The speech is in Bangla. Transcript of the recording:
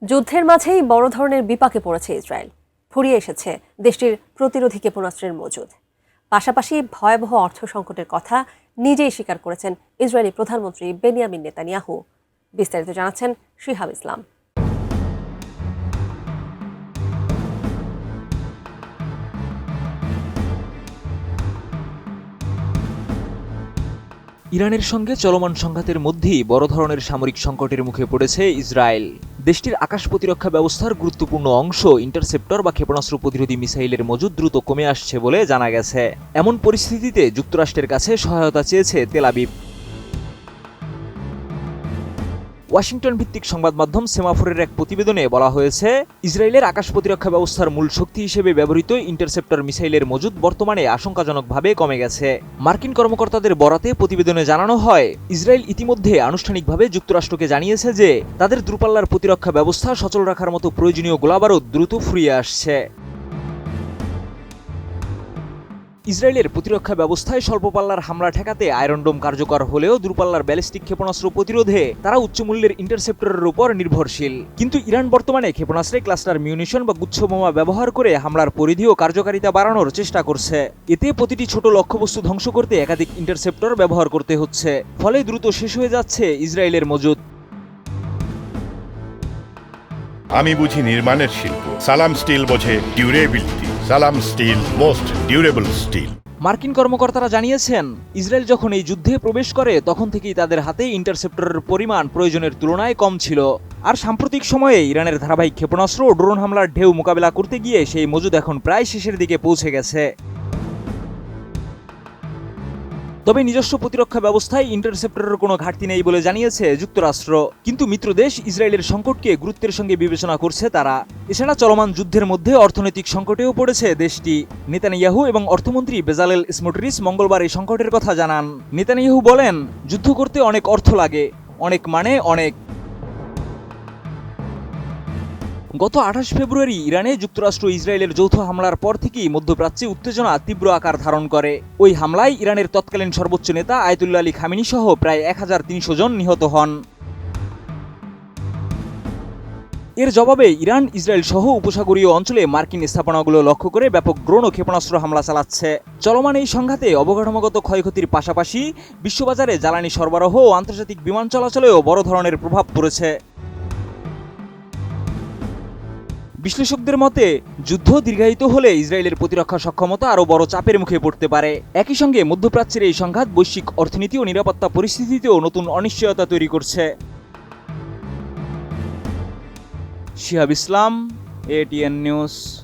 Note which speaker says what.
Speaker 1: যুদ্ধের মাঝেই বড় ধরনের বিপাকে পড়েছে ইসরায়েল। ফুরিয়ে এসেছে দেশটির প্রতিরোধী ক্ষেপণাস্ত্রের মজুদ। পাশাপাশি ভয়াবহ অর্থ সংকটের কথা নিজেই স্বীকার করেছেন ইসরায়েলি প্রধানমন্ত্রী বেনিয়ামিন নেতানিয়াহু। বিস্তারিত জানাচ্ছেন শিহাব ইসলাম।
Speaker 2: ইরানের সঙ্গে চলমান সংঘাতের মধ্যেই বড় ধরনের সামরিক সংকটের মুখে পড়েছে ইসরায়েল। দেশটির আকাশ প্রতিরক্ষা ব্যবস্থার গুরুত্বপূর্ণ অংশ ইন্টারসেপ্টর বা ক্ষেপণাস্ত্র প্রতিরোধী মিসাইলের মজুদ দ্রুত কমে আসছে বলে জানা গেছে। এমন পরিস্থিতিতে যুক্তরাষ্ট্রের কাছে সহায়তা চেয়েছে তেল আবিব। ওয়াশিংটন ভিত্তিক সংবাদ মাধ্যম সেমাফোরের এক প্রতিবেদনে বলা হয়েছে, ইসরায়েলের আকাশ প্রতিরক্ষা ব্যবস্থার মূল শক্তি হিসেবে ব্যবহৃত ইন্টারসেপ্টর মিসাইলের মজুদ বর্তমানে আশঙ্কাজনকভাবে কমে গেছে। মার্কিন কর্মকর্তাদের বরাতে প্রতিবেদনে জানানো হয়, ইসরায়েল ইতিমধ্যে আনুষ্ঠানিকভাবে যুক্তরাষ্ট্রকে জানিয়েছে যে তাদের দূরপাল্লার প্রতিরক্ষা ব্যবস্থা সচল রাখার মতো প্রয়োজনীয় গোলাবারুদ দ্রুত ফুরিয়ে আসছে। ইসরায়েলের প্রতিরক্ষা ব্যবস্থায় স্বল্প পাল্লার হামলা ঠেকাতে আয়রন ডোম কার্যকর হলেও দূরপাল্লার ব্যালিস্টিক ক্ষেপণাস্ত্র প্রতিরোধে তারা উচ্চমূল্যের ইন্টারসেপ্টরের উপর নির্ভরশীল। কিন্তু ইরান বর্তমানে ক্ষেপণাস্ত্রে ক্লাস্টার মিউনিশন বা গুচ্ছবোমা ব্যবহার করে হামলার পরিধি ও কার্যকারিতা বাড়ানোর চেষ্টা করছে। এতে প্রতিটি ছোট লক্ষ্যবস্তু ধ্বংস করতে একাধিক ইন্টারসেপ্টর ব্যবহার করতে হচ্ছে, ফলে দ্রুত শেষ হয়ে যাচ্ছে ইসরায়েলের মজুদ।
Speaker 3: আমি বুঝি নির্মাণের শিল্প, সালাম স্টিল বোঝে ডিউরেবিলিটি। সালাম স্টিল, মোস্ট ডিউরেবল স্টিল।
Speaker 2: মার্কিন কর্মকর্তারা জানিয়েছেন, ইসরায়েল যখন এই যুদ্ধে প্রবেশ করে তখন থেকেই তাদের হাতে ইন্টারসেপ্টরের পরিমাণ প্রয়োজনের তুলনায় কম ছিল। আর সাম্প্রতিক সময়ে ইরানের ধারাবাহিক ক্ষেপণাস্ত্র ও ড্রোন হামলার ঢেউ মোকাবেলা করতে গিয়ে সেই মজুদ এখন প্রায় শেষের দিকে পৌঁছে গেছে। তবে নিজস্ব প্রতিরক্ষা ব্যবস্থায় ইন্টারসেপ্টরের কোনো ঘাটতি নেই বলে জানিয়েছে যুক্তরাষ্ট্র। কিন্তু মিত্রদেশ ইসরায়েলের সংকটকে গুরুত্বের সঙ্গে বিবেচনা করছে তারা। এছাড়া চলমান যুদ্ধের মধ্যে অর্থনৈতিক সংকটেও পড়েছে দেশটি। নেতানিয়াহু এবং অর্থমন্ত্রী বেজালেল স্মোটরিচ মঙ্গলবার এই সংকটের কথা জানান। নেতানিয়াহু বলেন, যুদ্ধ করতে অনেক অর্থ লাগে, অনেক মানে অনেক। গত 28 ফেব্রুয়ারি ইরানে যুক্তরাষ্ট্র ইসরায়েলের যৌথ হামলার পর থেকেই মধ্যপ্রাচ্যে উত্তেজনা তীব্র আকার ধারণ করে। ওই হামলায় ইরানের তৎকালীন সর্বোচ্চ নেতা আয়াতুল্লাহ আলী খামেনি সহ প্রায় 1300 জন নিহত হন। এর জবাবে ইরান ইসরায়েল সহ উপসাগরীয় অঞ্চলে মার্কিন স্থাপনাগুলো লক্ষ্য করে ব্যাপক ড্রোন ও ক্ষেপণাস্ত্র হামলা চালাচ্ছে। চলমান এই সংঘাতে অবকাঠামোগত ক্ষয়ক্ষতির পাশাপাশি বিশ্ববাজারে জ্বালানি সরবরাহ ও আন্তর্জাতিক বিমান চলাচলেও বড় ধরনের প্রভাব পড়েছে। বিশ্লেষকদের মতে, যুদ্ধ দীর্ঘায়িত হলে ইসরায়েলের প্রতিরক্ষা সক্ষমতা আরও বড় চাপের মুখে পড়তে পারে। একই সঙ্গে মধ্যপ্রাচ্যের এই সংঘাত বৈশ্বিক অর্থনীতি ও নিরাপত্তা পরিস্থিতিতেও নতুন অনিশ্চয়তা তৈরি করছে। শিহাব ইসলাম, ATN নিউজ।